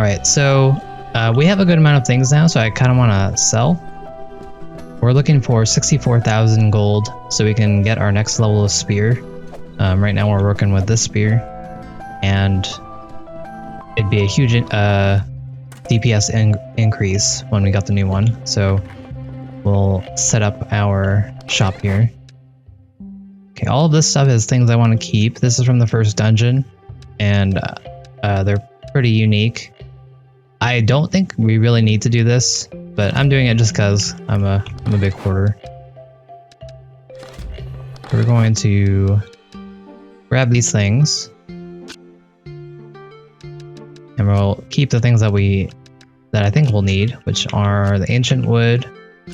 Alright, so we have a good amount of things now, so I kind of want to sell. We're looking for 64,000 gold so we can get our next level of spear. Right now we're working with this spear, and it'd be a huge DPS increase when we got the new one. So we'll set up our shop here. Okay, all of this stuff is things I want to keep. This is from the first dungeon, and they're pretty unique. I don't think we really need to do this, but I'm doing it just because I'm a big hoarder. We're going to grab these things, and we'll keep the things that I think we'll need, which are the ancient wood. I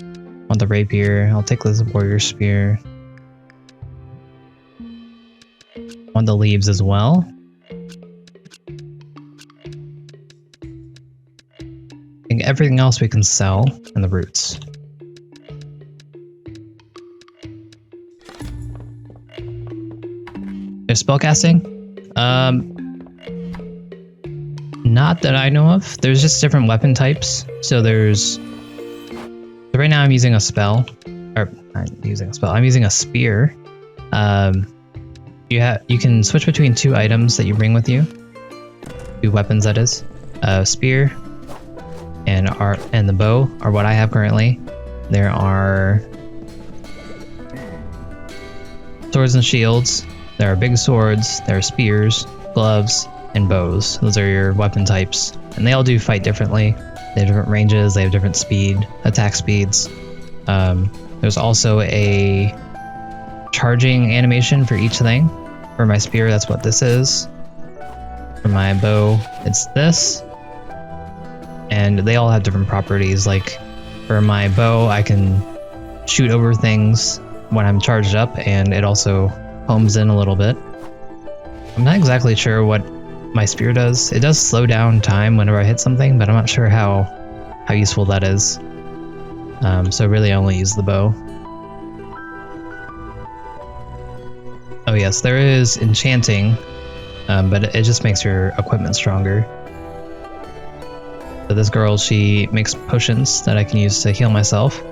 want the rapier. I'll take this warrior spear. I want the leaves as well. I think everything else we can sell, and the roots. There's spellcasting? Not that I know of. There's just different weapon types. So there's... Right now I'm using a spell. Or, not using a spell. I'm using a spear. You can switch between two items that you bring with you. Two weapons, that is. Spear and the bow are what I have currently. There are swords and shields. There are big swords. There are spears, gloves, and bows. Those are your weapon types, and they all do fight differently. They have different ranges. They have different attack speeds. There's also a charging animation for each thing. For my spear, that's what this is. For my bow, it's this. And they all have different properties. Like for my bow, I can shoot over things when I'm charged up, and it also homes in a little bit. I'm not exactly sure what my spear does. It does slow down time whenever I hit something, but I'm not sure how useful that is. So really I only use the bow. Oh yes, there is enchanting, but it just makes your equipment stronger. So this girl, she makes potions that I can use to heal myself,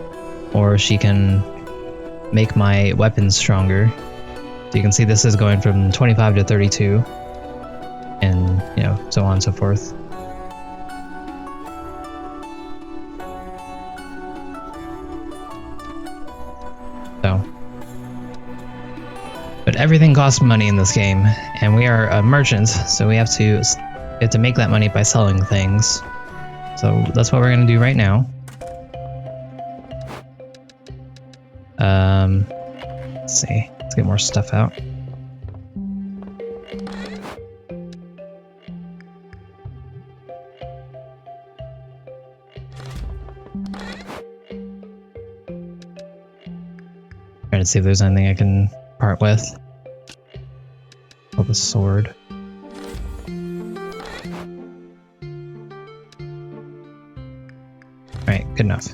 or she can make my weapons stronger. So you can see this is going from 25 to 32, and so on and so forth. But everything costs money in this game, and we are merchants, so we have to make that money by selling things. So that's what we're gonna do right now. Let's see. Let's get more stuff out. Trying to see if there's anything I can part with. Oh, the sword. Alright, good enough.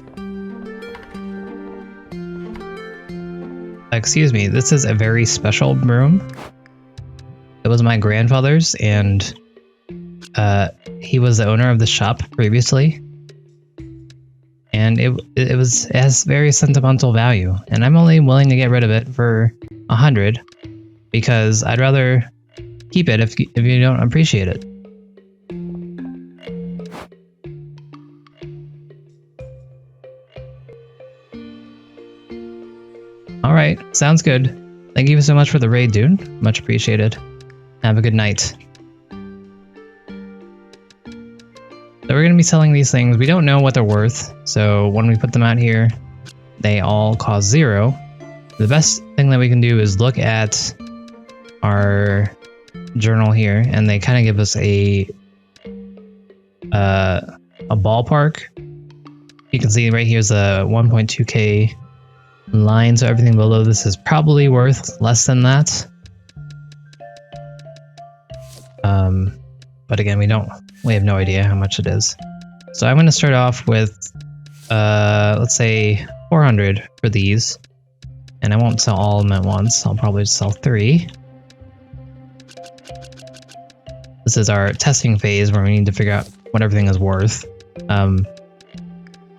Excuse me, this is a very special broom. It was my grandfather's, and he was the owner of the shop previously. And it has very sentimental value, and I'm only willing to get rid of it for 100 because I'd rather keep it if you don't appreciate it. Alright, sounds good. Thank you so much for the raid, dude. Much appreciated. Have a good night. So we're going to be selling these things. We don't know what they're worth, so when we put them out here, they all cost 0. The best thing that we can do is look at our journal here, and they kind of give us a ballpark. You can see right here's a 1.2k line, so everything below this is probably worth less than that. But again, we have no idea how much it is. So I'm going to start off with, let's say 400 for these. And I won't sell all of them at once. I'll probably just sell 3. This is our testing phase where we need to figure out what everything is worth.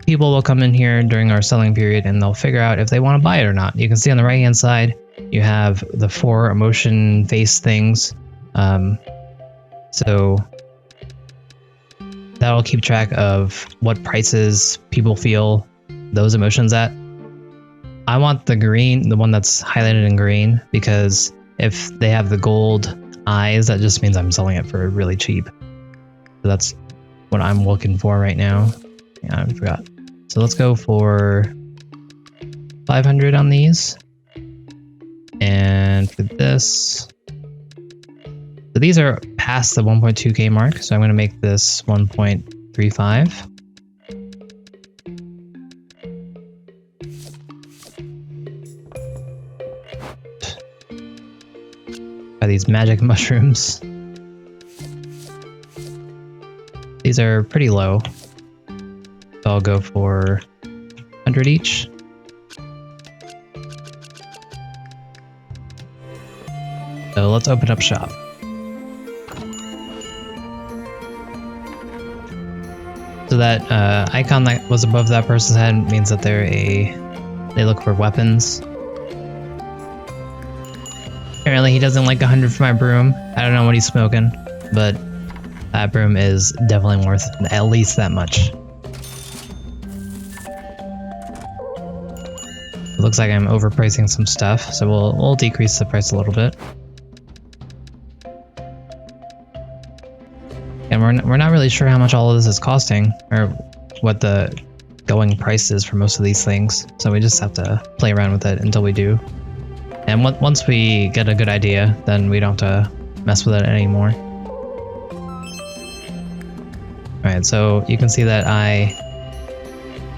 People will come in here during our selling period and they'll figure out if they want to buy it or not. You can see on the right hand side, you have the 4 emotion face things. So that'll keep track of what prices people feel those emotions at. I want the green, the one that's highlighted in green, because if they have the gold eyes, that just means I'm selling it for really cheap. So that's what I'm looking for right now. Yeah, I forgot. So let's go for 500 on these. And for this, so these are past the 1.2k mark, so I'm going to make this 1.35. By these magic mushrooms. These are pretty low. So I'll go for 100 each. So let's open up shop. So that icon that was above that person's head means that they look for weapons. Apparently he doesn't like 100 for my broom. I don't know what he's smoking, but that broom is definitely worth at least that much. It looks like I'm overpricing some stuff, so we'll decrease the price a little bit. And we're not really sure how much all of this is costing, or what the going price is for most of these things. So we just have to play around with it until we do. And once we get a good idea, then we don't have to mess with it anymore. Alright, so you can see that I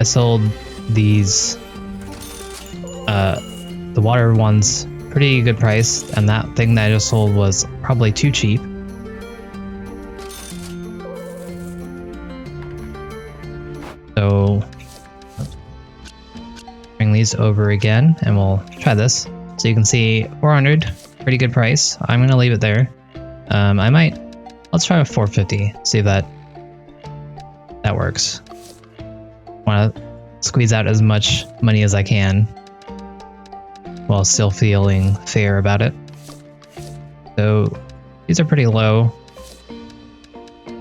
sold these, the water ones, pretty good price, and that thing that I just sold was probably too cheap. So, bring these over again, and we'll try this. So you can see 400, pretty good price. I'm gonna leave it there. Let's try a 450, see if that works. Wanna squeeze out as much money as I can while still feeling fair about it. So these are pretty low.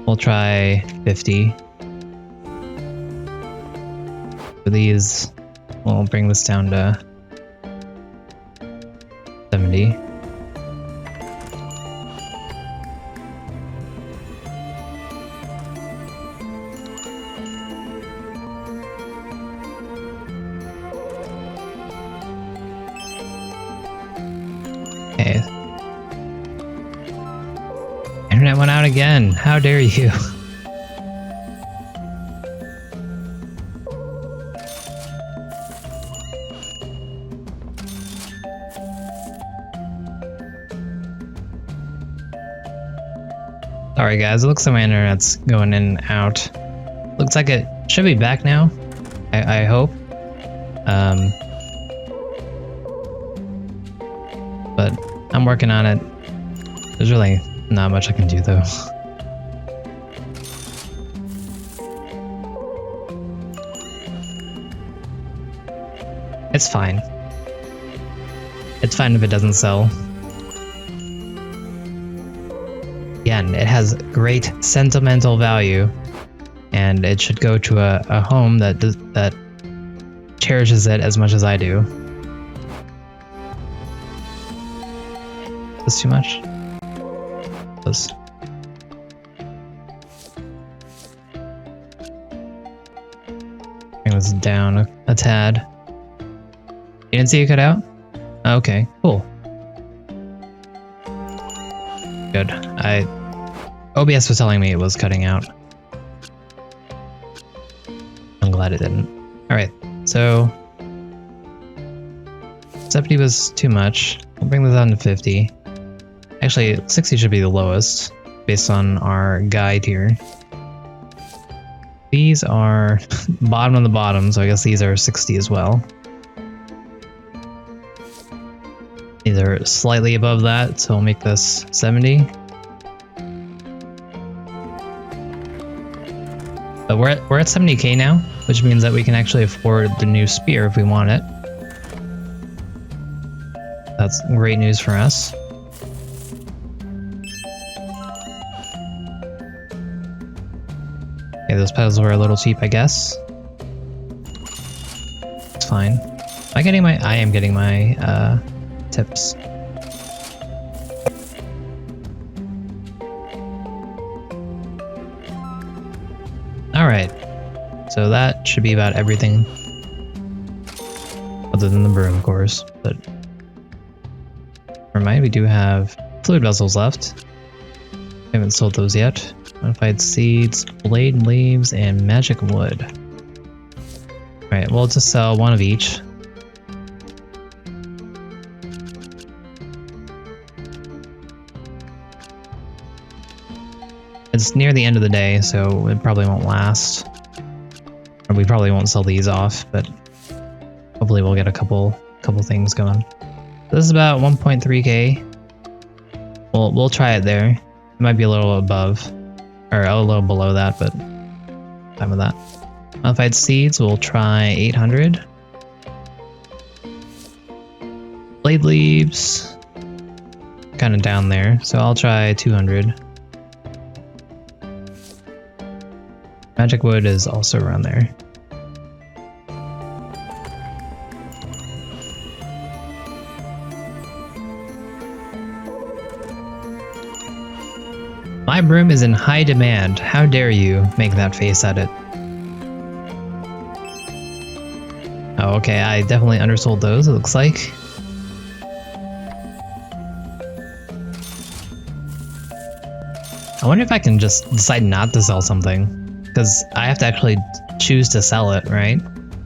We'll try 50. For these, we'll bring this down to 70. Okay. Internet went out again. How dare you? Sorry guys, it looks like my internet's going in and out. Looks like it should be back now. I hope. But I'm working on it. There's really not much I can do though. It's fine. It's fine if it doesn't sell. Again, it has great sentimental value, and it should go to a home that cherishes it as much as I do. Is this too much? This. Bring this down a tad. You didn't see it cut out? Okay, cool. Good. OBS was telling me it was cutting out. I'm glad it didn't. Alright, so 70 was too much. We'll bring this down to 50. Actually, 60 should be the lowest, based on our guide here. These are bottom of the bottom, so I guess these are 60 as well. These are slightly above that, so we'll make this 70. But we're at 70k now, which means that we can actually afford the new spear if we want it. That's great news for us. Okay, those petals were a little cheap, I guess. It's fine. Am I getting my... I am getting my tips. Alright. So that should be about everything. Other than the broom, of course. But never mind, we do have fluid vessels left. We haven't sold those yet. Modified seeds, blade leaves, and magic wood. Alright, we'll just sell one of each. It's near the end of the day, so it probably won't last. Or we probably won't sell these off, but hopefully we'll get a couple things going. This is about 1.3k. We'll try it there. It might be a little above, or a little below that, but fine with that. Modified seeds, we'll try 800. Blade leaves, kind of down there, so I'll try 200. Magic wood is also around there. My broom is in high demand. How dare you make that face at it? Oh, okay, I definitely undersold those, it looks like. I wonder if I can just decide not to sell something. Because I have to actually choose to sell it, right?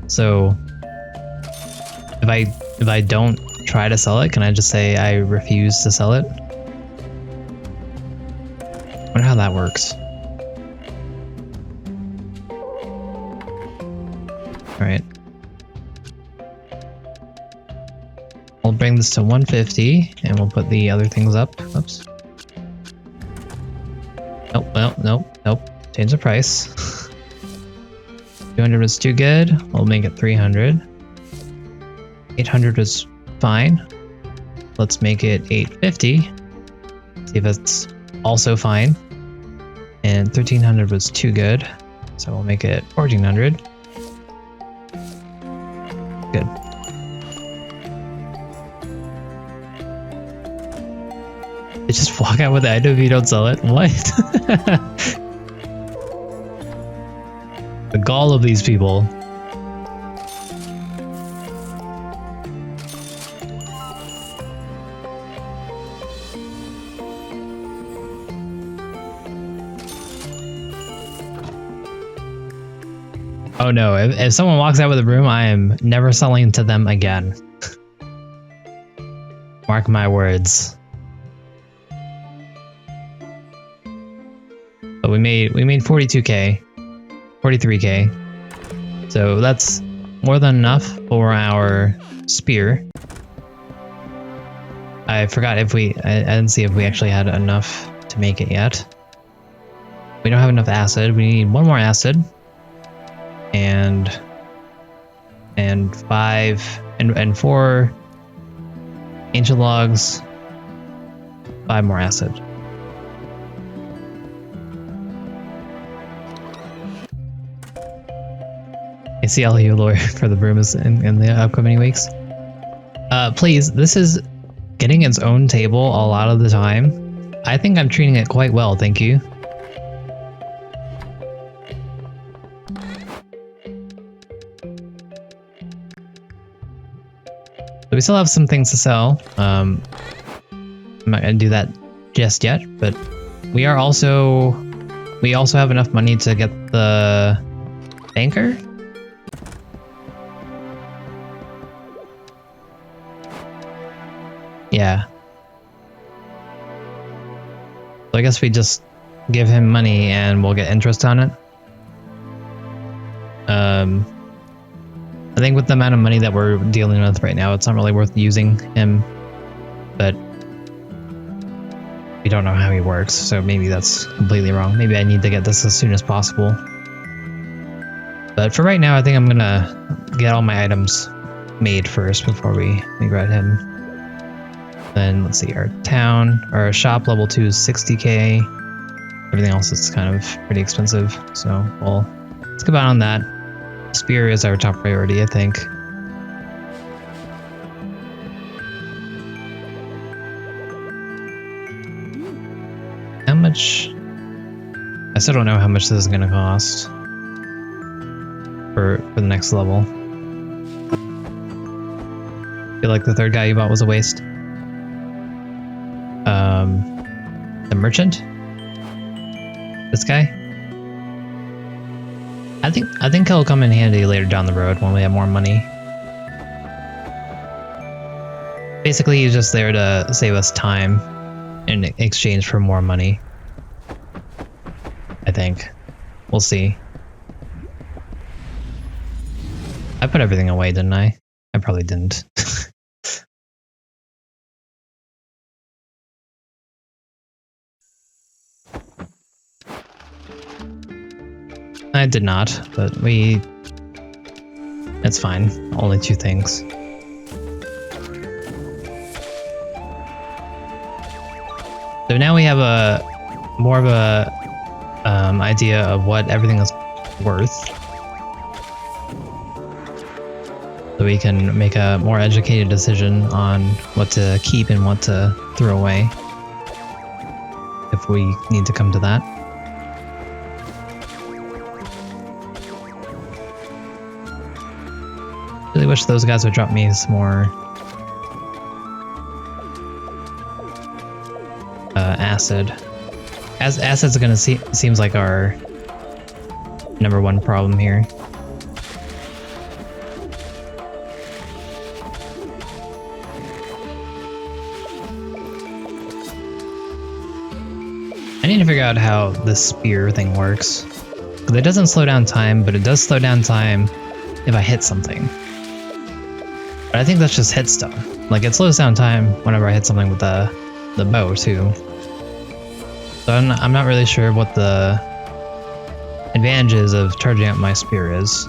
So if I don't try to sell it, can I just say I refuse to sell it? I wonder how that works. Alright. We'll bring this to 150 and we'll put the other things up. Oops. Nope, nope. Change the price. 200 was too good. We'll make it 300. 800 was fine. Let's make it 850. See if it's also fine. And 1300 was too good. So we'll make it 1400. Good. They just walk out with the item if you don't sell it? What? The gall of these people. Oh no, if someone walks out with a broom, I am never selling to them again. Mark my words. But we made 42k. 43k. So that's more than enough for our spear. I forgot if I didn't see if we actually had enough to make it yet. We don't have enough acid. We need one more acid. And 4 ancient logs. 5 more acid. ACLU lawyer for the broom is in the upcoming weeks. Please, this is getting its own table a lot of the time. I think I'm treating it quite well, thank you. So we still have some things to sell. I'm not gonna do that just yet, but we also have enough money to get the banker. Yeah. So I guess we just give him money and we'll get interest on it. I think with the amount of money that we're dealing with right now, it's not really worth using him. But we don't know how he works, so maybe that's completely wrong. Maybe I need to get this as soon as possible. But for right now, I think I'm gonna get all my items made first before we grab him. Then let's see, our town, our shop level 2 is 60k. Everything else is kind of pretty expensive, so we'll skip out on that. Spear is our top priority, I think. How much? I still don't know how much this is gonna cost for the next level. Feel like the third guy you bought was a waste. The merchant? This guy? I think he'll come in handy later down the road when we have more money. Basically, he's just there to save us time in exchange for more money. I think. We'll see. I put everything away, didn't I? I probably didn't. I did not, but it's fine. Only 2 things. So now we have more of a idea of what everything is worth. So we can make a more educated decision on what to keep and what to throw away. If we need to come to that. Really wish those guys would drop me some more acid. As acid's gonna seems like our #1 problem here. I need to figure out how this spear thing works. 'Cause it doesn't slow down time, but it does slow down time if I hit something. But I think that's just hit stuff. Like, it slows down time whenever I hit something with the bow, too. So I'm not really sure what the advantages of charging up my spear is.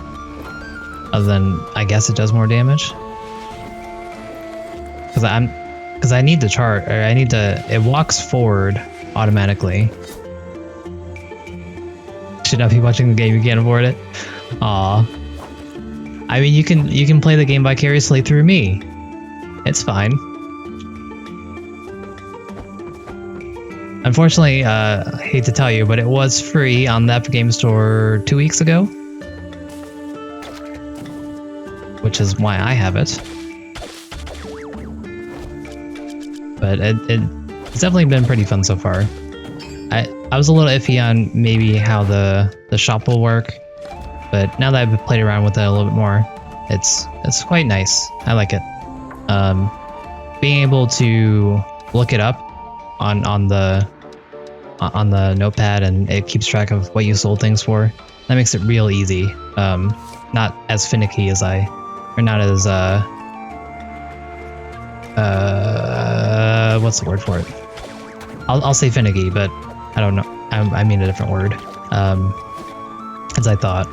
Other than, I guess it does more damage. Because I need to charge, or I need to, it walks forward automatically. Should not be watching the game, you can't afford it. Aw. I mean, you can play the game vicariously through me. It's fine. Unfortunately, I hate to tell you, but it was free on the Epic Game Store 2 weeks ago. Which is why I have it. But it's definitely been pretty fun so far. I was a little iffy on maybe how the shop will work. But now that I've played around with it a little bit more, it's quite nice. I like it. Being able to look it up on the notepad, and it keeps track of what you sold things for. That makes it real easy. Not as finicky as not as what's the word for it? I'll say finicky, but I don't know. I mean a different word. As I thought.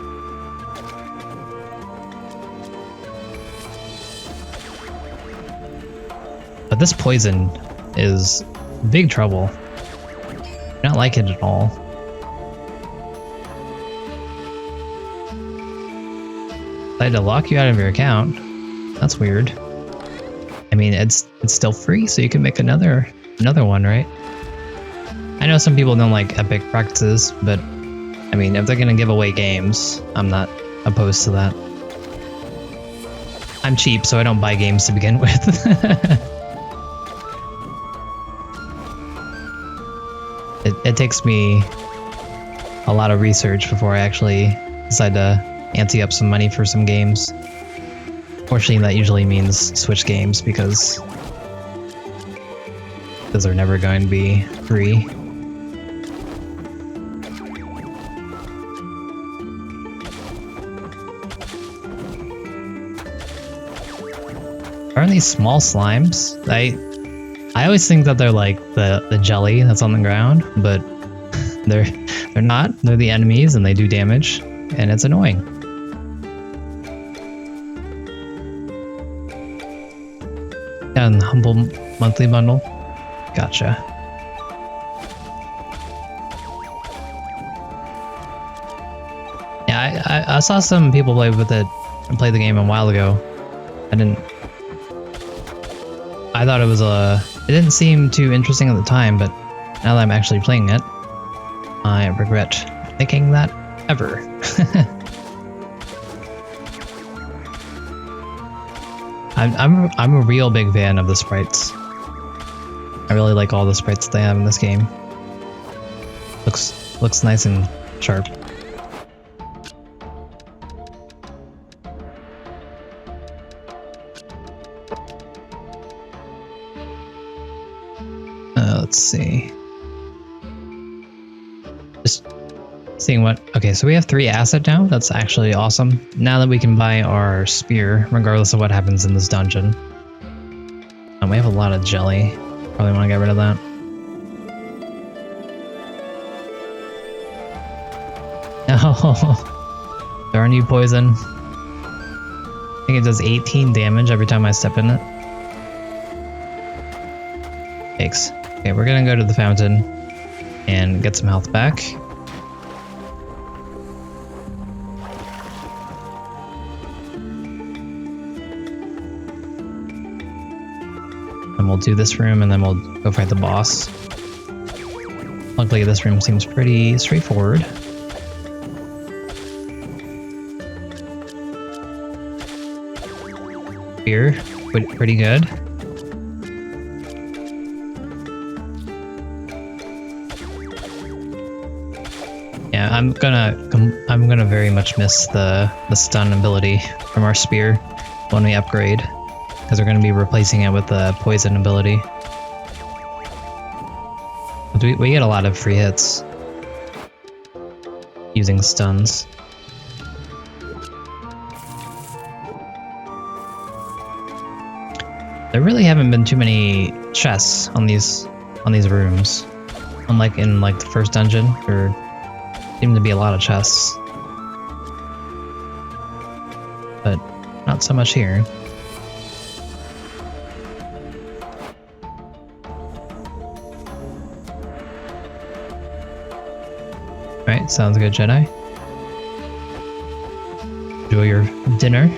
But this poison is big trouble. I don't like it at all. I had to lock you out of your account. That's weird. I mean, it's still free, so you can make another one, right? I know some people don't like Epic practices, but I mean, if they're gonna give away games, I'm not opposed to that. I'm cheap, so I don't buy games to begin with. It takes me a lot of research before I actually decide to ante up some money for some games. Fortunately, that usually means Switch games because those are never going to be free. Aren't these small slimes? I always think that they're like the jelly that's on the ground, but they're not. They're the enemies and they do damage, and it's annoying. And humble monthly bundle. Gotcha. Yeah, I saw some people play with it and play the game a while ago. I thought it was it didn't seem too interesting at the time, but now that I'm actually playing it, I regret thinking that ever. I'm a real big fan of the sprites. I really like all the sprites they have in this game. Looks nice and sharp. Let's see. Just seeing what... Okay, so we have 3 asset now. That's actually awesome. Now that we can buy our spear, regardless of what happens in this dungeon. And we have a lot of jelly. Probably want to get rid of that. No. Darn you, poison. I think it does 18 damage every time I step in it. Thanks. Okay, we're gonna go to the fountain and get some health back. And we'll do this room and then we'll go fight the boss. Luckily this room seems pretty straightforward. Here, pretty good. Yeah, I'm gonna very much miss the stun ability from our spear when we upgrade, because we're gonna be replacing it with the poison ability. We get a lot of free hits using stuns. There really haven't been too many chests on these rooms, unlike in like the first dungeon. There seem to be a lot of chests, but not so much here. Alright, sounds good, Jedi. Enjoy your dinner.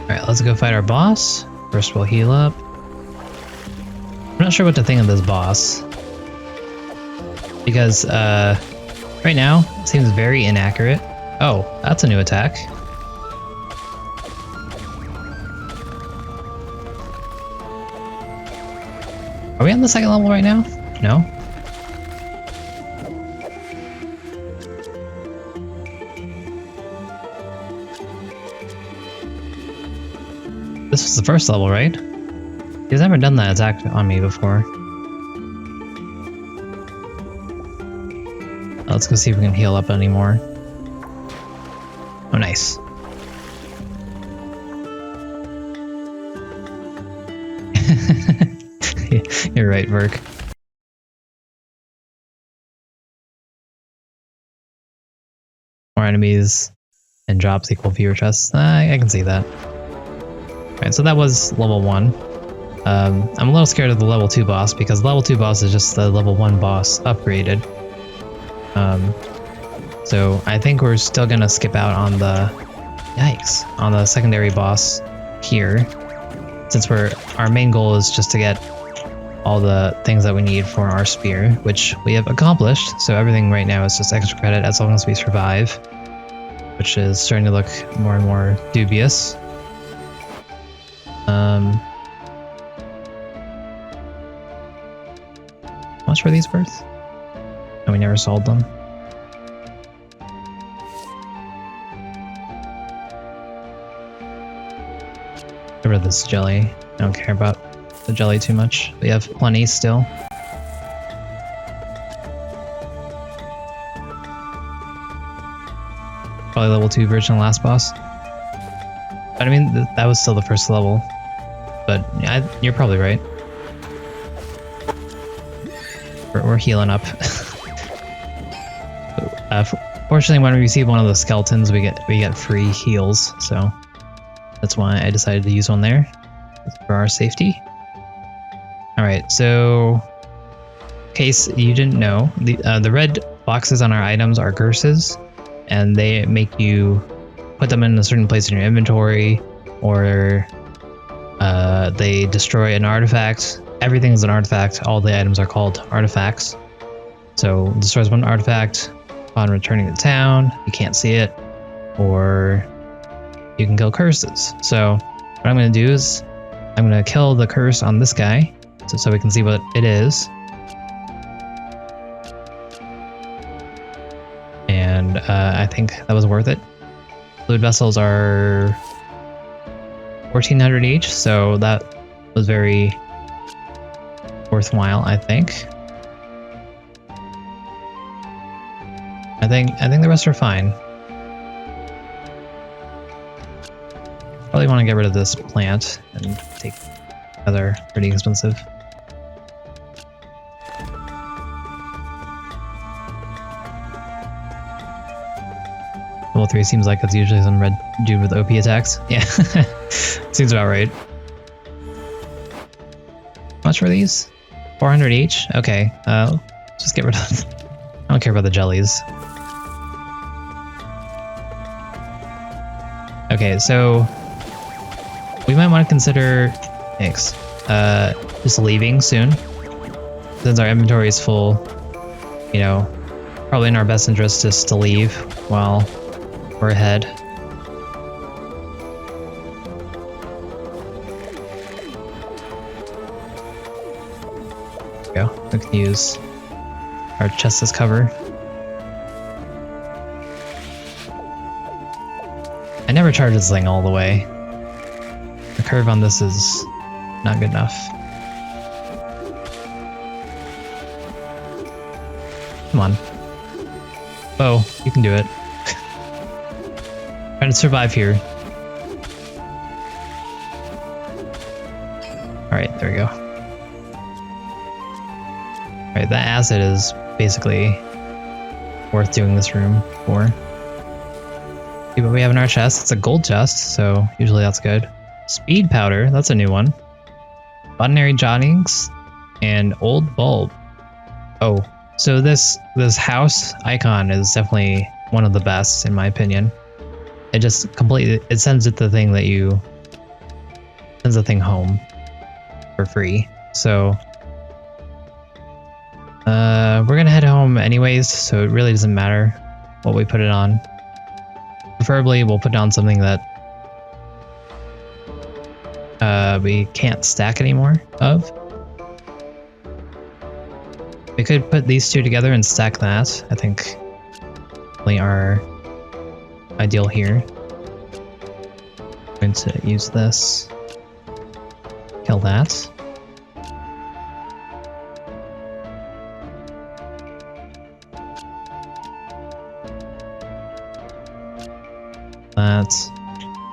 Alright, let's go fight our boss. First we'll heal up. I'm not sure what to think of this boss, because right now it seems very inaccurate. Oh, that's a new attack. Are we on the second level right now? No? This was the first level, right? He's never done that attack on me before. Let's go see if we can heal up anymore. Oh, nice. You're right, Verk. More enemies and drops equal fewer chests. I can see that. Alright, so that was level 1. I'm a little scared of the level 2 boss, because level 2 boss is just the level 1 boss upgraded. So I think we're still gonna skip out on the... Yikes! On the secondary boss here, since our main goal is just to get all the things that we need for our spear, which we have accomplished. So everything right now is just extra credit as long as we survive, which is starting to look more and more dubious. How much were these worth? And we never sold them. Get rid of this jelly. I don't care about the jelly too much. We have plenty still. Probably level 2 version of last boss. But I mean, that was still the first level. But yeah, you're probably right. We're healing up. Fortunately, when we receive one of the skeletons, we get free heals, so that's why I decided to use one there for our safety. All right, so in case you didn't know, the red boxes on our items are curses, and they make you put them in a certain place in your inventory, or they destroy an artifact. Everything's an artifact. All the items are called artifacts. So destroys one artifact upon returning to town. You can't see it, or you can kill curses. So what I'm going to do is I'm going to kill the curse on this guy, so we can see what it is. And I think that was worth it. Fluid vessels are 1,400 each, so that was very worthwhile, I think. I think the rest are fine. Probably want to get rid of this plant and take other pretty expensive. Level 3 seems like it's usually some red dude with OP attacks. Yeah, seems about right. How much were these? 400 each? Okay, just get rid of them. I don't care about the jellies. Okay, so we might want to consider just leaving soon. Since our inventory is full, you know, probably in our best interest just to leave while we're ahead. There we go. We can use our chest as cover. I never charge this thing all the way. The curve on this is not good enough. Come on. Oh, you can do it. Trying to survive here. Alright, there we go. Alright, that acid is basically worth doing this room for. See what we have in our chest. It's a gold chest, so usually that's good. Speed powder, that's a new one. Ordinary jottings and old bulb. Oh, so this house icon is definitely one of the best in my opinion. It just it sends it the thing that sends the thing home for free. So we're gonna head home anyways, so it really doesn't matter what we put it on. Preferably we'll put on something that we can't stack anymore of. We could put these two together and stack that. I think really are ideal here. I'm going to use this. Kill that.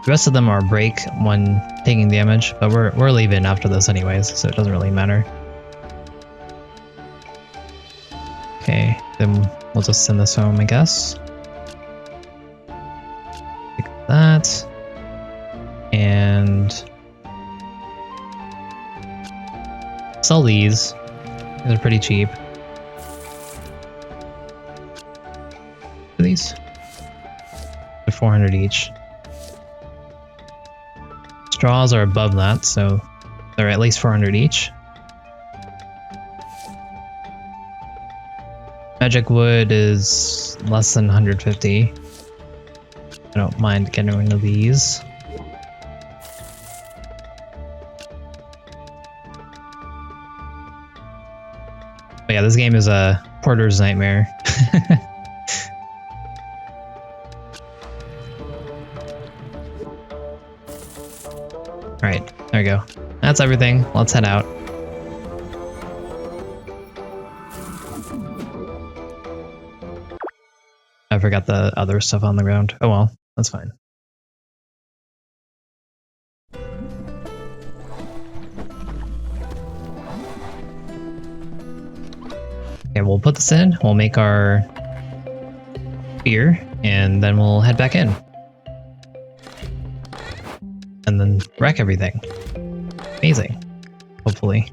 The rest of them are break when taking damage, but we're leaving after this anyways, so it doesn't really matter. Okay, then we'll just send this home, I guess. Take that. And sell these. They're pretty cheap. These? They're 400 each. Straws are above that, so they're at least 400 each. Magic wood is less than 150. I don't mind getting rid of these. But yeah, this game is a porter's nightmare. Alright, there we go. That's everything. Let's head out. I forgot the other stuff on the ground. Oh well, that's fine. Okay, we'll put this in. We'll make our spear, and then we'll head back in. And then wreck everything. Amazing. Hopefully.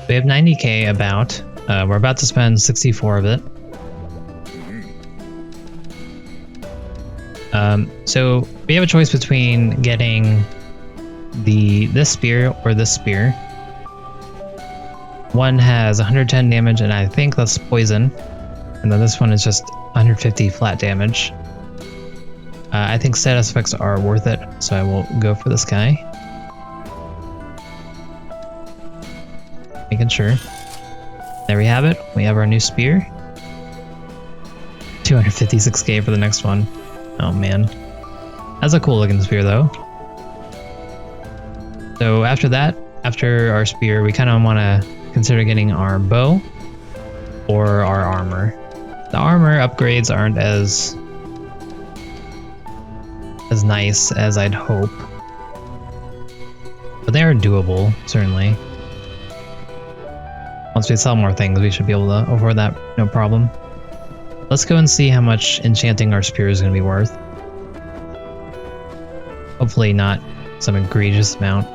We have 90k about. We're about to spend 64 of it. So we have a choice between getting this spear or this spear. One has 110 damage, and I think that's poison. And then this one is just 150 flat damage. I think status effects are worth it, so I will go for this guy. Making sure. There we have it. We have our new spear. 256k for the next one. Oh man. That's a cool looking spear though. So after that, after our spear, we kind of want to consider getting our bow or our armor. The armor upgrades aren't as nice as I'd hope, but they are doable, certainly. Once we sell more things, we should be able to afford that, no problem. Let's go and see how much enchanting our spear is going to be worth. Hopefully not some egregious amount.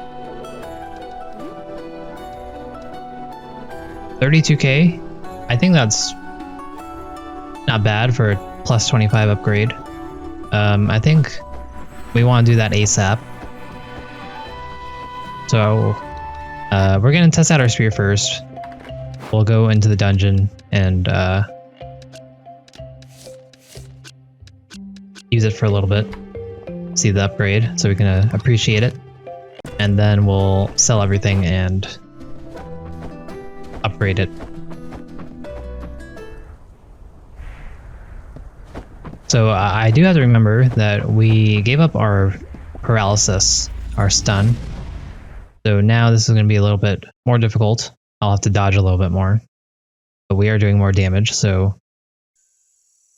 32k. I think that's not bad for a plus 25 upgrade. I think we want to do that ASAP. So we're going to test out our spear first. We'll go into the dungeon and use it for a little bit. See the upgrade so we can appreciate it. And then we'll sell everything and upgrade it. So I do have to remember that we gave up our paralysis, our stun. So now this is going to be a little bit more difficult. I'll have to dodge a little bit more. But we are doing more damage, so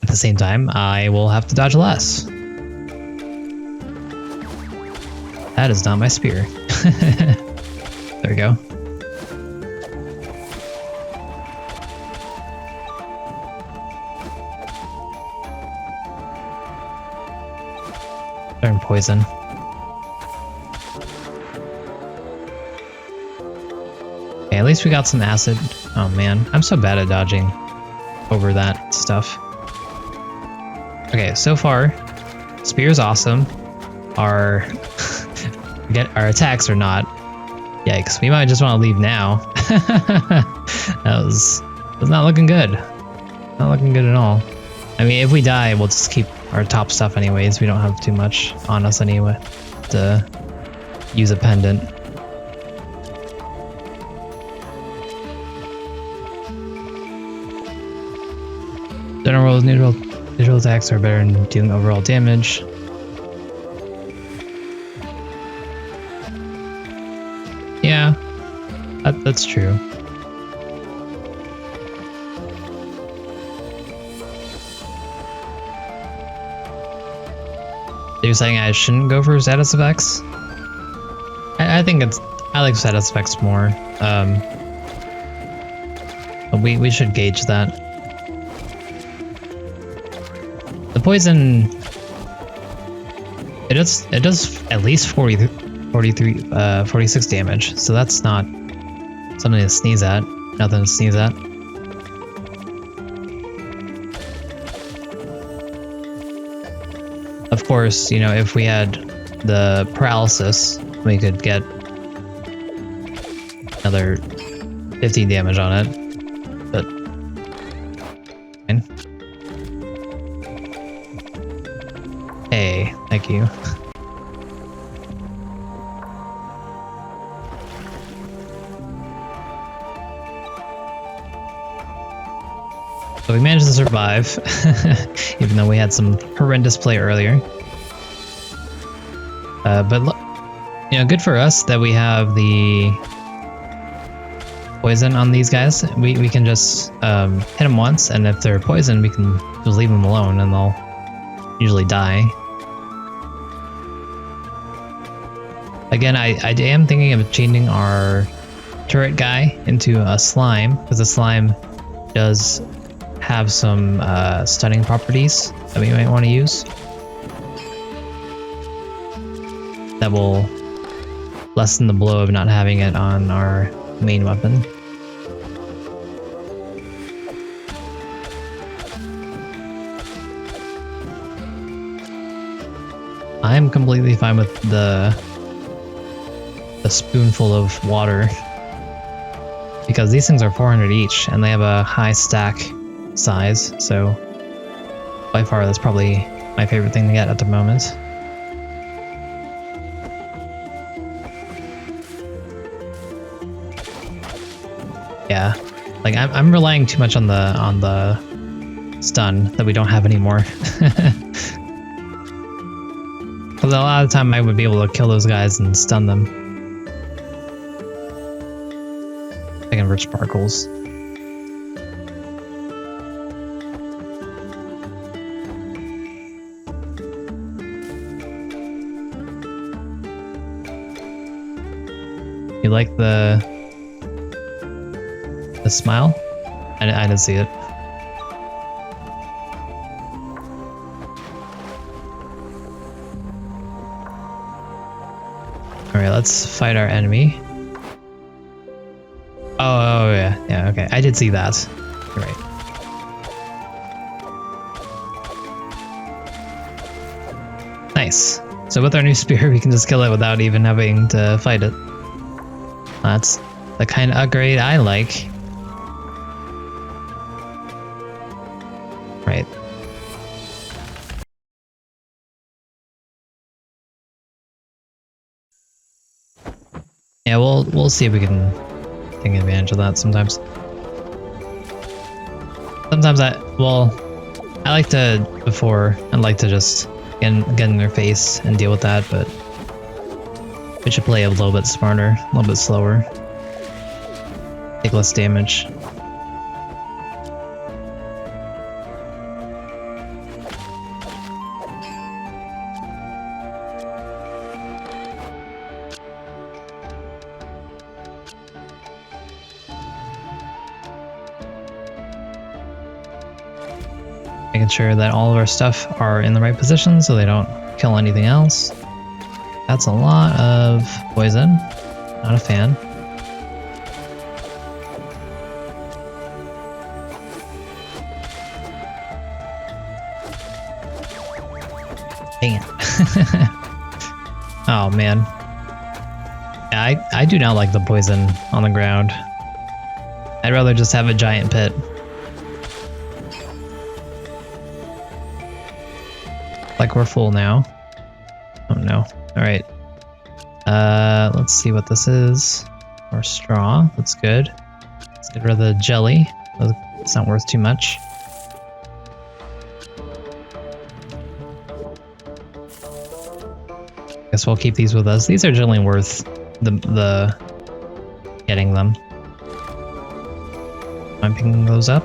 at the same time, I will have to dodge less. That is not my spear. There we go. Turn poison. Okay, at least we got some acid. Oh man, I'm so bad at dodging over that stuff. Okay, so far, spear's awesome. Our attacks are not. Yikes, we might just want to leave now. That was not looking good. Not looking good at all. I mean, if we die, we'll just keep our top stuff anyways. We don't have too much on us anyway to use a pendant. General neutral attacks are better in dealing overall damage. Yeah, that's true. You're saying I shouldn't go for status effects? I think I like status effects more. But we should gauge that. The poison, it does at least 46 damage, so that's not something to sneeze at. Nothing to sneeze at. Of course, you know, if we had the paralysis, we could get another 50 damage on it, but fine. Hey, thank you. So we managed to survive, even though we had some horrendous play earlier. But look, you know, good for us that we have the poison on these guys. We can just hit them once, and if they're poisoned, we can just leave them alone, and they'll usually die. Again, I am thinking of changing our turret guy into a slime, because the slime does have some stunning properties that we might want to use. That will lessen the blow of not having it on our main weapon. I'm completely fine with the spoonful of water, because these things are 400 each and they have a high stack size, so by far that's probably my favorite thing to get at the moment. Yeah, like I'm relying too much on the stun that we don't have anymore. Because a lot of the time I would be able to kill those guys and stun them. I can rich sparkles. You like the smile? I didn't see it. Alright, let's fight our enemy. Oh yeah, yeah, okay. I did see that. You're right. Nice. So with our new spear, we can just kill it without even having to fight it. That's the kind of upgrade I like. Right. Yeah, we'll see if we can take advantage of that sometimes. Sometimes I like to, I'd like to just get in their face and deal with that, but we should play a little bit smarter, a little bit slower. Take less damage. Making sure that all of our stuff are in the right position so they don't kill anything else. That's a lot of poison. Not a fan. Dang it. Oh man. Yeah, I do not like the poison on the ground. I'd rather just have a giant pit. Like we're full now. Oh no. Alright. Let's see what this is. More straw. That's good. Let's get rid of the jelly. It's not worth too much. Guess we'll keep these with us. These are generally worth the getting them. I'm picking those up.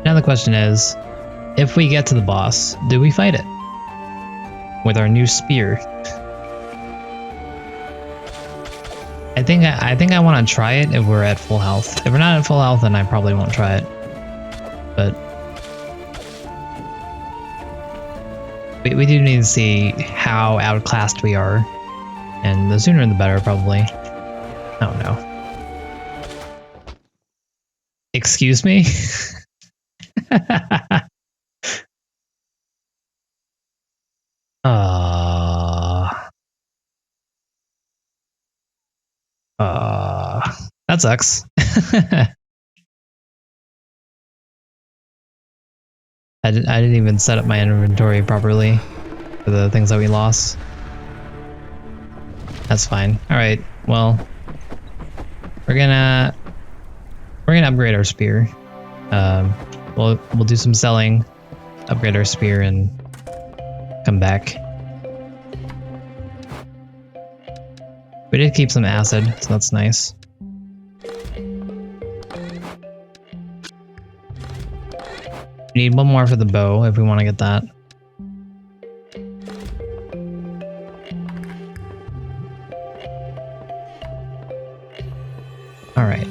Now the question is, if we get to the boss, do we fight it? With our new spear? I think I want to try it if we're at full health. If we're not at full health, then I probably won't try it. But we do need to see how outclassed we are, and the sooner the better, probably. Oh no. Excuse me? That sucks. I didn't even set up my inventory properly for the things that we lost. That's fine. All right. Well, we're gonna upgrade our spear. We'll do some selling, upgrade our spear, and come back. We did keep some acid, so that's nice. Need one more for the bow if we want to get that. Alright.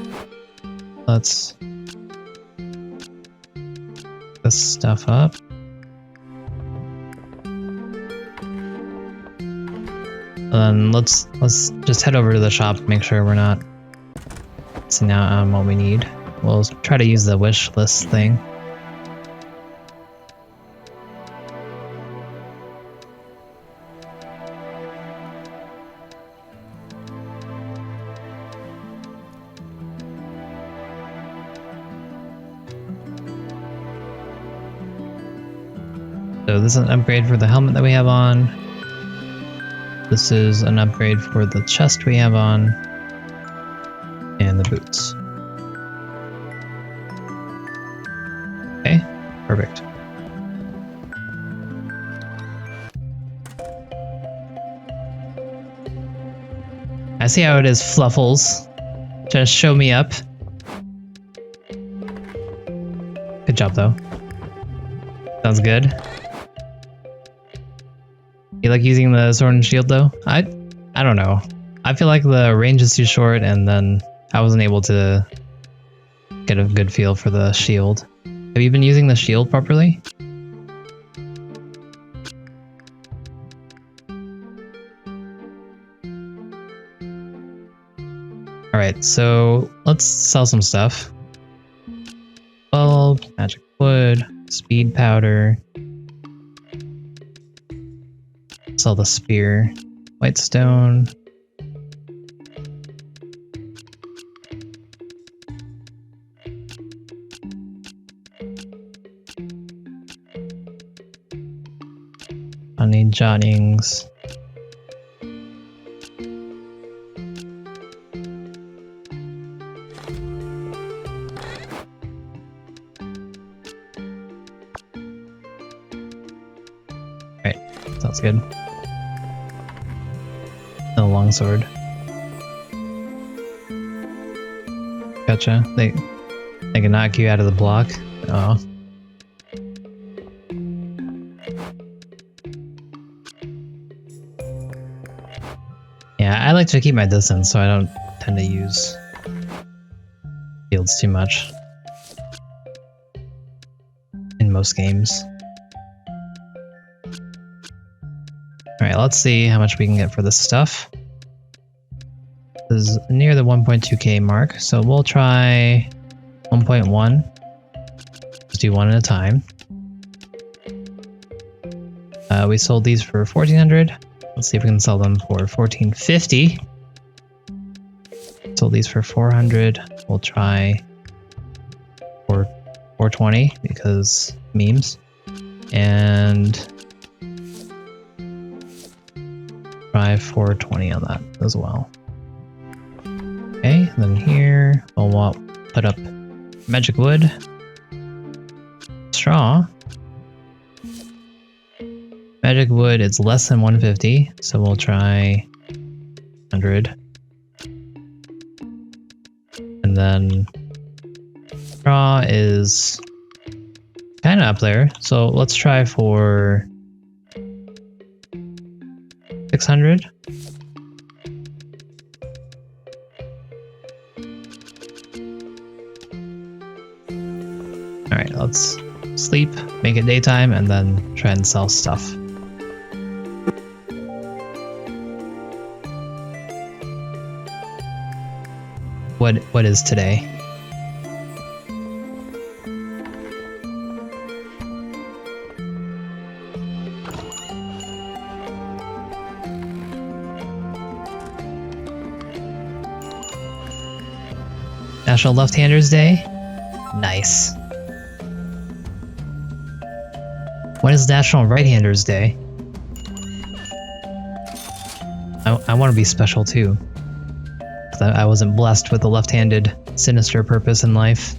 Let's pick this stuff up. And then let's just head over to the shop and make sure we're not missing out on what we need. We'll try to use the wish list thing. So this is an upgrade for the helmet that we have on. This is an upgrade for the chest we have on. And the boots. Okay, perfect. I see how it is, Fluffles. Just show me up. Good job, though. Sounds good. You like using the sword and shield though? I don't know. I feel like the range is too short and then I wasn't able to get a good feel for the shield. Have you been using the shield properly? Alright, so let's sell some stuff. Bulb, magic wood, speed powder. Sell the spear, white stone. I need jottings. Alright, sounds good. No longsword. Gotcha. They can knock you out of the block. Oh. Yeah, I like to keep my distance, so I don't tend to use shields too much in most games. Alright, let's see how much we can get for this stuff. This is near the 1.2k mark, so we'll try 1.1. Let's do one at a time. We sold these for 1400. Let's see if we can sell them for 1450. Sold these for 400. We'll try for 420 because memes. And try 420 on that as well. Okay, then here we'll put up magic wood, straw. Magic wood is less than 150, so we'll try 100. And then straw is kind of up there, so let's try for 600. Alright, let's sleep, make it daytime, and then try and sell stuff. What is today? National Left-Handers Day? Nice. When is National Right-Handers Day? I want to be special too. I wasn't blessed with a left-handed sinister purpose in life.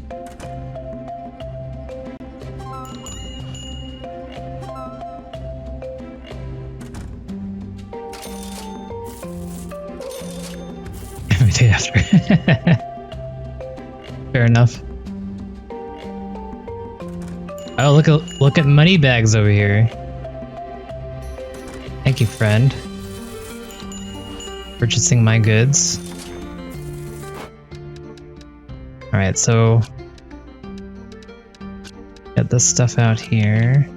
Every day after. Fair enough. Oh, look at money bags over here. Thank you, friend. Purchasing my goods. Alright, so get this stuff out here.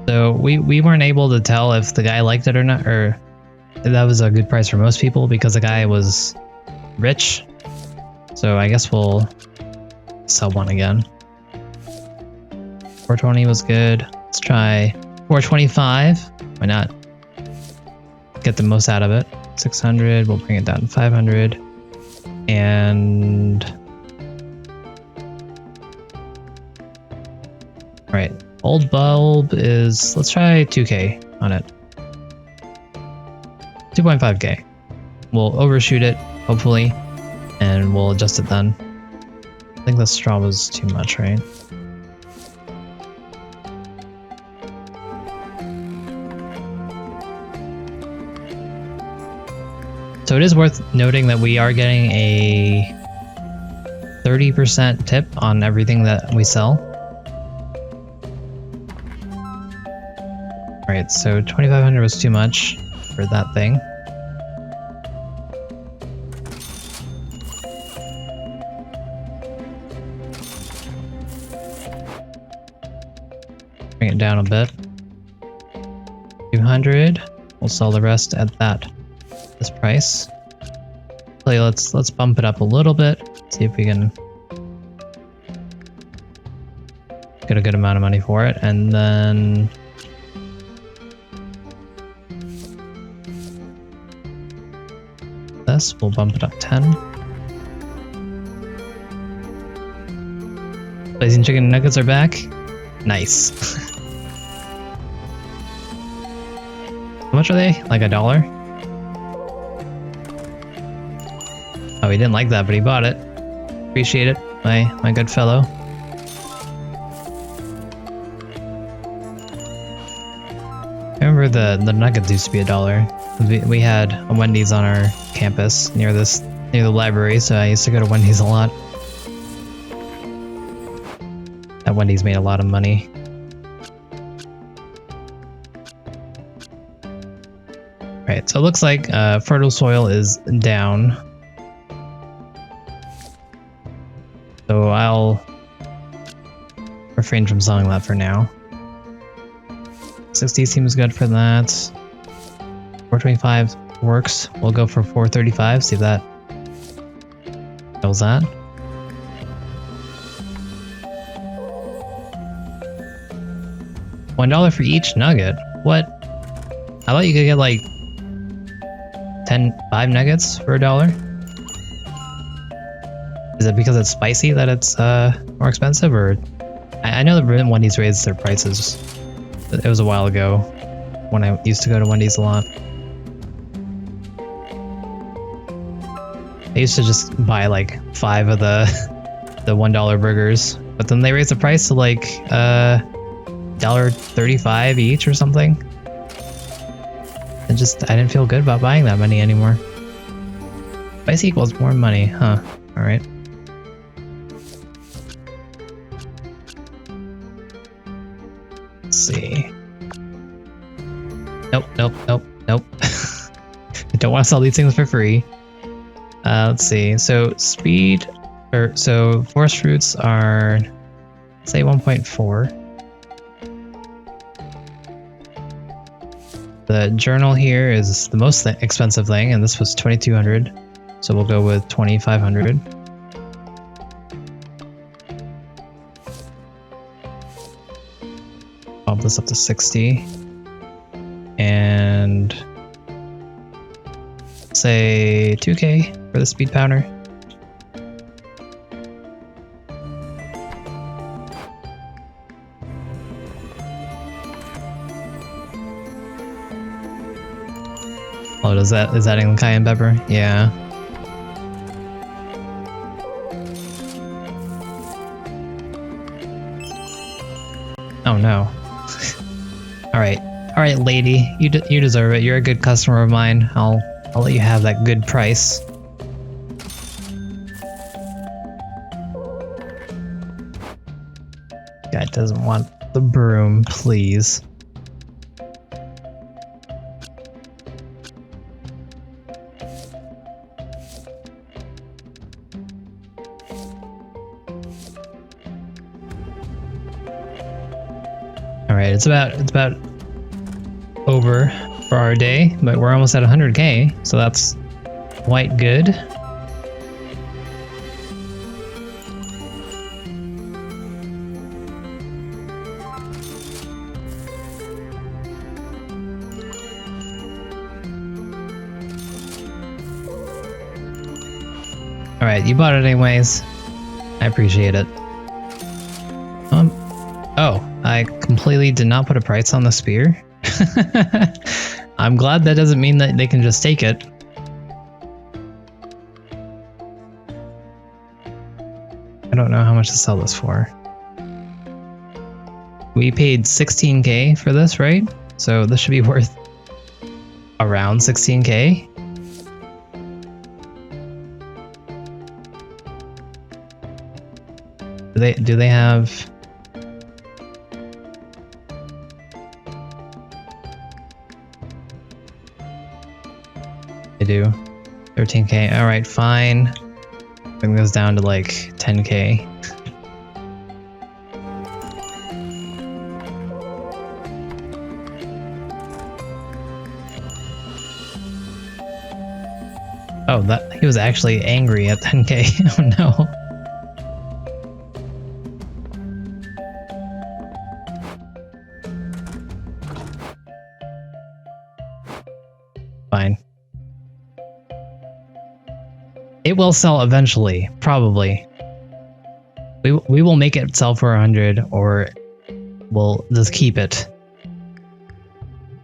So we weren't able to tell if the guy liked it or not, or if that was a good price for most people because the guy was rich. So I guess we'll sell one again. 420 was good. Let's try 425. Why not? Get the most out of it. 600. We'll bring it down to 500. And all right. Old bulb is, let's try 2K on it. 2.5K. We'll overshoot it, hopefully, and we'll adjust it then. I think the straw was too much, right? So it is worth noting that we are getting a 30% tip on everything that we sell. Alright, so 2,500 was too much for that thing. Bring it down a bit. 200. We'll sell the rest at this price. So let's bump it up a little bit. See if we can get a good amount of money for it, and then this, we'll bump it up 10. Blazing chicken nuggets are back. Nice. How much are they? Like $1? Oh, he didn't like that, but he bought it. Appreciate it, my good fellow. I remember the nuggets used to be $1. We had a Wendy's on our campus near the library, so I used to go to Wendy's a lot. That Wendy's made a lot of money. Right, so it looks like fertile soil is down. So I'll refrain from selling that for now. 60 seems good for that. 425 works. We'll go for 435, see if that kills that. $1 for each nugget? What? I thought you could get like 5 nuggets for $1. Is it because it's spicy that it's more expensive, or I know that Wendy's raised their prices. It was a while ago when I used to go to Wendy's a lot. I used to just buy like 5 of the $1 burgers, but then they raised the price to like $1.35 each or something. I didn't feel good about buying that many anymore. Spicy equals more money, huh? All right. Let's see. Nope. I don't want to sell these things for free. Let's see. So so forest fruits are, say, 1.4. The journal here is the most expensive thing, and this was 2,200. So we'll go with 2,500. Bump this up to 60. And say 2K for the speed powder. Oh, is that in cayenne pepper? Yeah. Oh no. All right, lady, you deserve it. You're a good customer of mine. I'll let you have that good price. doesn't want the broom, please. Alright, it's about over for our day, but we're almost at 100k, so that's quite good. Alright, you bought it anyways. I appreciate it. Oh, I completely did not put a price on the spear. I'm glad that doesn't mean that they can just take it. I don't know how much to sell this for. We paid 16k for this, right? So this should be worth around 16k. Do they have... They do. 13k. Alright, fine. Bring this down to like 10k. Oh, that he was actually angry at 10k. Oh no. Fine. It will sell eventually, probably. We will make it sell for 100, or we'll just keep it.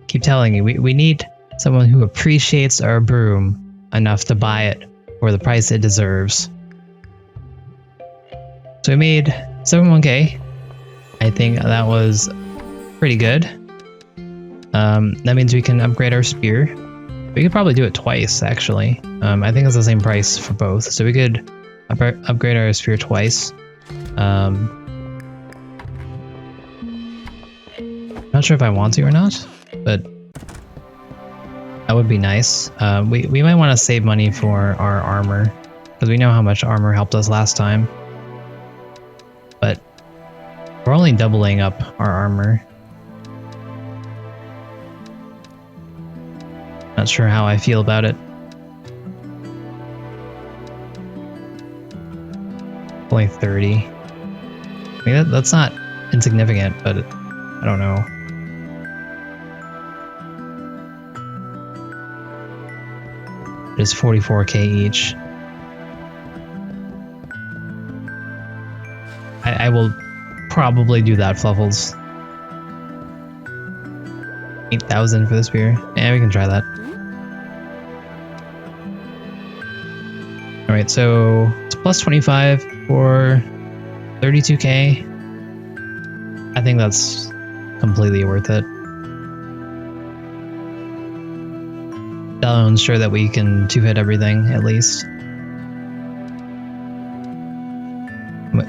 Keep telling you, we need someone who appreciates our broom enough to buy it for the price it deserves. So we made 71k. I think that was pretty good. That means we can upgrade our spear. We could probably do it twice, actually. I think it's the same price for both, so we could upgrade our spear twice. Not sure if I want to or not, but that would be nice. We might want to save money for our armor, because we know how much armor helped us last time. But we're only doubling up our armor. Not sure how I feel about it. Only 30. I mean, that's not insignificant, but I don't know. It is 44k each. I will probably do that, Fluffles. 8,000 for the spear. Yeah, we can try that. Alright, so it's plus 25 for 32k. I think that's completely worth it. That'll ensure that we can two-hit everything, at least.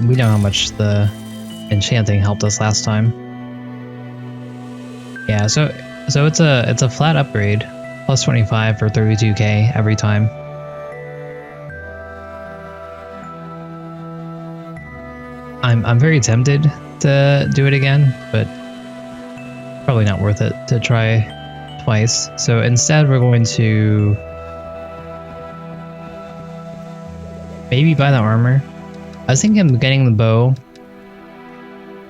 We know how much the enchanting helped us last time. Yeah, so it's a flat upgrade, plus 25 for 32k every time. I'm very tempted to do it again, but probably not worth it to try twice. So instead we're going to maybe buy the armor. I was thinking of getting the bow.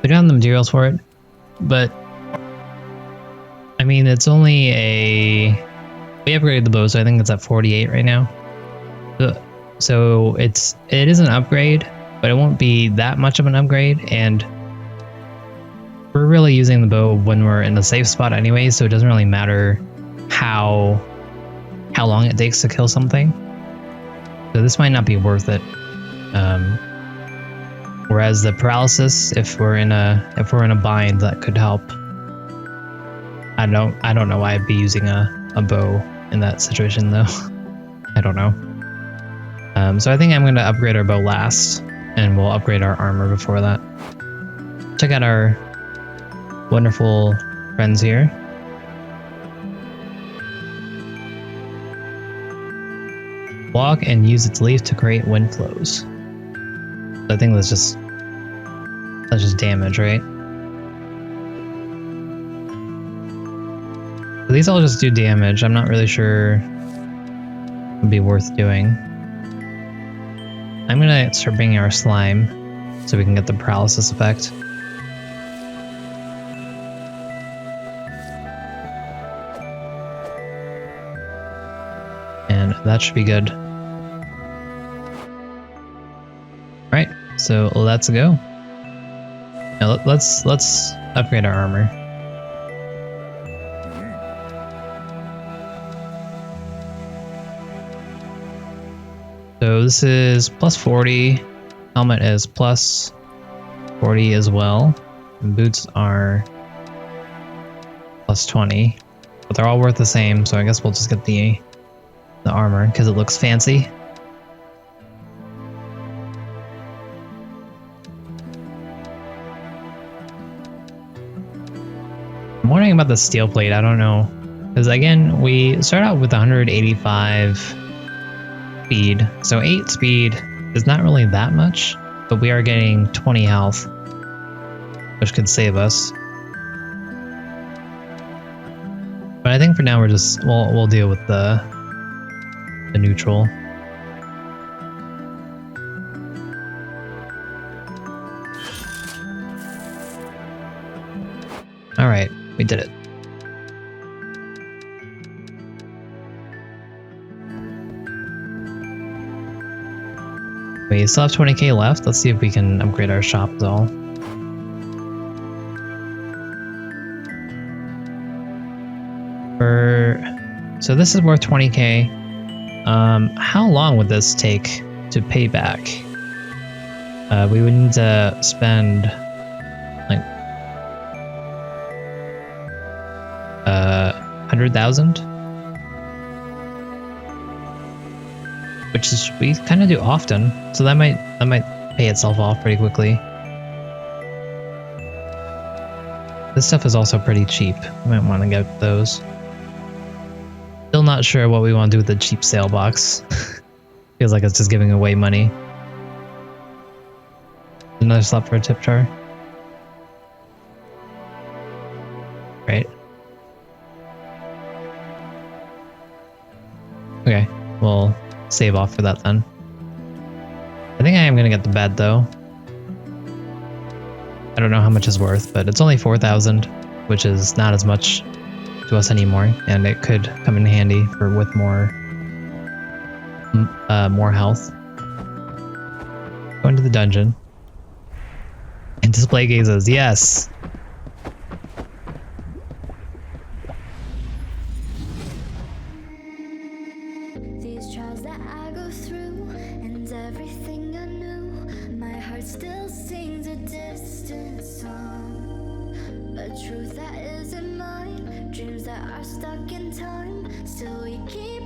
We don't have the materials for it, but I mean, it's only we upgraded the bow, so I think it's at 48 right now. So it is an upgrade, but it won't be that much of an upgrade, and we're really using the bow when we're in the safe spot anyway, so it doesn't really matter how long it takes to kill something. So this might not be worth it. Whereas the paralysis, if we're in a bind, that could help. I don't know why I'd be using a bow in that situation though. I don't know. So I think I'm going to upgrade our bow last, and we'll upgrade our armor before that. check out our wonderful friends here. Walk and use its leaf to create wind flows. I think that's just damage, right? So these all just do damage. I'm not really sure it would be worth doing. I'm gonna start bringing our slime so we can get the paralysis effect. And that should be good. Alright, so let's go. Now let's upgrade our armor. So this is plus 40. Helmet is plus 40 as well. And boots are plus 20. But they're all worth the same, so I guess we'll just get the armor because it looks fancy. I'm wondering about the steel plate, I don't know. Because again, we start out with 185 speed. So 8 speed is not really that much, but we are getting 20 health, which could save us. But I think for now we'll deal with the neutral. All right, we did it. We still have 20k left. Let's see if we can upgrade our shop though. So this is worth 20k. How long would this take to pay back? We would need to spend like 100,000, which is we kind of do often, so that might pay itself off pretty quickly. This stuff is also pretty cheap. We might want to get those. Still not sure what we want to do with the cheap sale box. Feels like it's just giving away money. Another slot for a tip jar. Right. Okay, we'll save off for that then. I think I am gonna get the bed though. I don't know how much it's worth, but it's only 4,000, which is not as much to us anymore, and it could come in handy with more health. Go into the dungeon. And display gazes, yes! These trials that I go through, and everything I knew, my heart still sings a distant song. A truth that isn't mine, dreams that are stuck in time, still we keep